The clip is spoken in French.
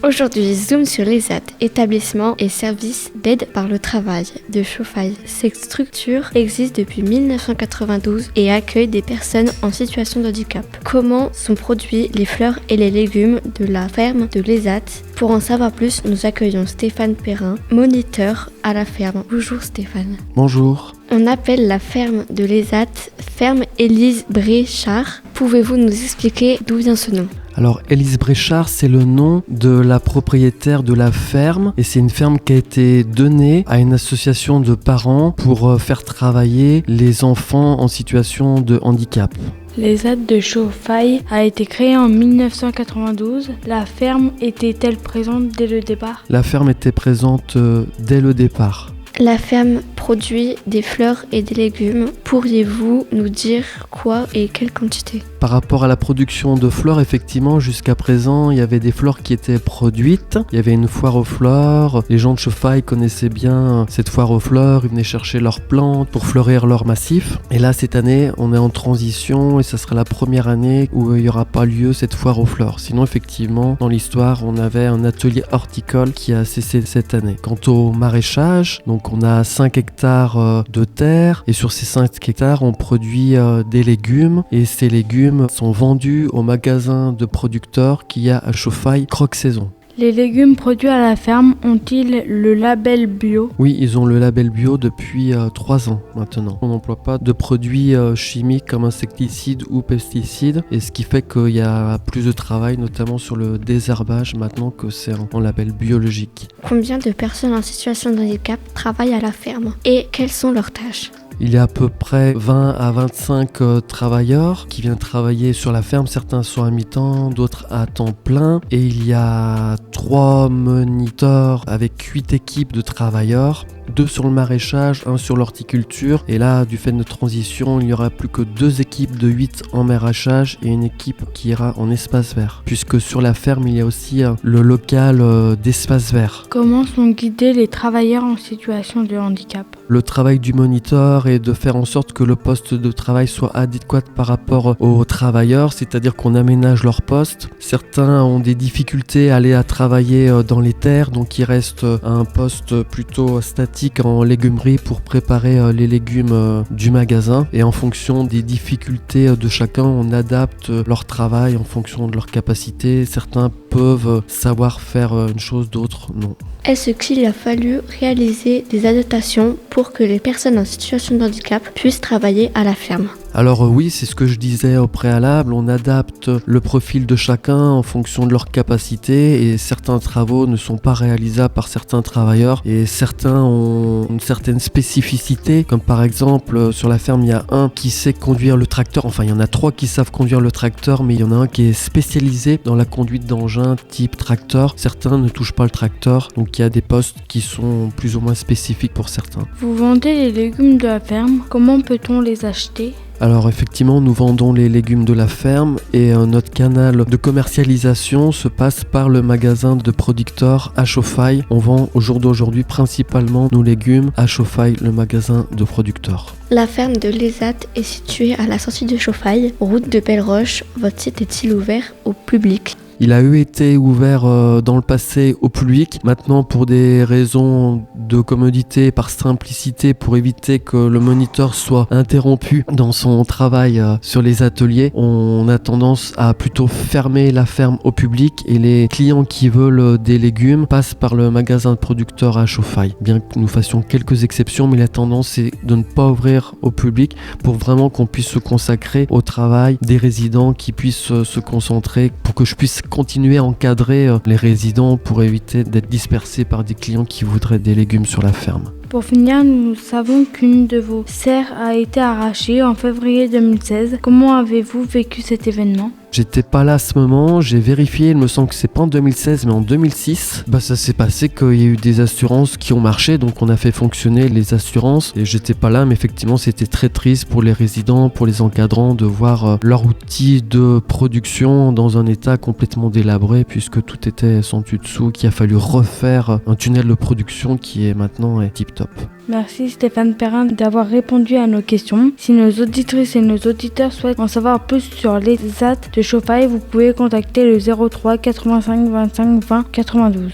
Aujourd'hui, zoom sur l'ESAT, établissement et service d'aide par le travail de Chauffailles. Cette structure existe depuis 1992 et accueille des personnes en situation de handicap. Comment sont produits les fleurs et les légumes de la ferme de l'ESAT? Pour en savoir plus, nous accueillons Stéphane Perrin, moniteur à la ferme. Bonjour Stéphane. Bonjour. On appelle la ferme de l'ESAT ferme Élise Bréchard. Pouvez-vous nous expliquer d'où vient ce nom? Alors Élise Bréchard, c'est le nom de la propriétaire de la ferme et c'est une ferme qui a été donnée à une association de parents pour faire travailler les enfants en situation de handicap. L'ESAT de Chauffailles a été créée en 1992. La ferme était-elle présente dès le départ? La ferme était présente dès le départ. La ferme produit des fleurs et des légumes. Pourriez-vous nous dire quoi et quelle quantité? Par rapport à la production de fleurs, effectivement, jusqu'à présent, il y avait des fleurs qui étaient produites. Il y avait une foire aux fleurs. Les gens de Chauffailles connaissaient bien cette foire aux fleurs. Ils venaient chercher leurs plantes pour fleurir leur massif. Et là, cette année, on est en transition et ça sera la première année où il n'y aura pas lieu cette foire aux fleurs. Sinon, effectivement, dans l'histoire, on avait un atelier horticole qui a cessé cette année. Quant au maraîchage, donc on a 5 hectares de terre et sur ces 5 hectares, on produit des légumes et ces légumes sont vendus au magasin de producteurs qu'il y a à Chauffailles, Croque Saison. Les légumes produits à la ferme ont-ils le label bio? Oui, ils ont le label bio depuis 3 ans maintenant. On n'emploie pas de produits chimiques comme insecticides ou pesticides et ce qui fait qu'il y a plus de travail notamment sur le désherbage maintenant que c'est en label biologique. Combien de personnes en situation de handicap travaillent à la ferme et quelles sont leurs tâches? Il y a à peu près 20 à 25 travailleurs qui viennent travailler sur la ferme. Certains sont à mi-temps, d'autres à temps plein. Et il y a 3 moniteurs avec 8 équipes de travailleurs. 2 sur le maraîchage, 1 sur l'horticulture. Et là, du fait de notre transition, il n'y aura plus que 2 équipes de 8 en maraîchage et une équipe qui ira en espace vert. Puisque sur la ferme, il y a aussi le local d'espace vert. Comment sont guidés les travailleurs en situation de handicap? Le travail du moniteur est de faire en sorte que le poste de travail soit adéquat par rapport aux travailleurs, c'est-à-dire qu'on aménage leur poste. Certains ont des difficultés à aller à travailler dans les terres, donc ils restent à un poste plutôt statique en légumerie pour préparer les légumes du magasin. Et en fonction des difficultés de chacun, on adapte leur travail en fonction de leur capacité. Certains peuvent savoir faire une chose, d'autres non. Est-ce qu'il a fallu réaliser des adaptations pour que les personnes en situation de handicap puissent travailler à la ferme? Alors oui, c'est ce que je disais au préalable, on adapte le profil de chacun en fonction de leur capacité et certains travaux ne sont pas réalisables par certains travailleurs et certains ont une certaine spécificité, comme par exemple sur la ferme il y a un qui sait conduire le tracteur, enfin il y en a 3 qui savent conduire le tracteur mais il y en a un qui est spécialisé dans la conduite d'engins type tracteur, certains ne touchent pas le tracteur, donc il y a des postes qui sont plus ou moins spécifiques pour certains. Vous vendez les légumes de la ferme, comment peut-on les acheter? Alors effectivement, nous vendons les légumes de la ferme et notre canal de commercialisation se passe par le magasin de producteurs à Chauffailles. On vend au jour d'aujourd'hui principalement nos légumes à Chauffailles, le magasin de producteurs. La ferme de l'ESAT est située à la sortie de Chauffailles, route de Belle-Roche. Votre site est-il ouvert au public? Il a été ouvert dans le passé au public. Maintenant, pour des raisons de commodité, par simplicité, pour éviter que le moniteur soit interrompu dans son travail sur les ateliers, on a tendance à plutôt fermer la ferme au public et les clients qui veulent des légumes passent par le magasin de producteurs à Chauffailles. Bien que nous fassions quelques exceptions, mais la tendance est de ne pas ouvrir au public pour vraiment qu'on puisse se consacrer au travail des résidents, qui puissent se concentrer pour que je puisse continuer à encadrer les résidents pour éviter d'être dispersés par des clients qui voudraient des légumes sur la ferme. Pour finir, nous savons qu'une de vos serres a été arrachée en février 2016. Comment avez-vous vécu cet événement ? J'étais pas là à ce moment, j'ai vérifié, il me semble que c'est pas en 2016 mais en 2006. Ça s'est passé qu'il y a eu des assurances qui ont marché, donc on a fait fonctionner les assurances et j'étais pas là, mais effectivement c'était très triste pour les résidents, pour les encadrants de voir leur outil de production dans un état complètement délabré puisque tout était sans dessus dessous, qu'il a fallu refaire un tunnel de production qui est maintenant tip top. Merci Stéphane Perrin d'avoir répondu à nos questions. Si nos auditrices et nos auditeurs souhaitent en savoir plus sur les ZAD de Chauffailles, vous pouvez contacter le 03 85 25 20 92.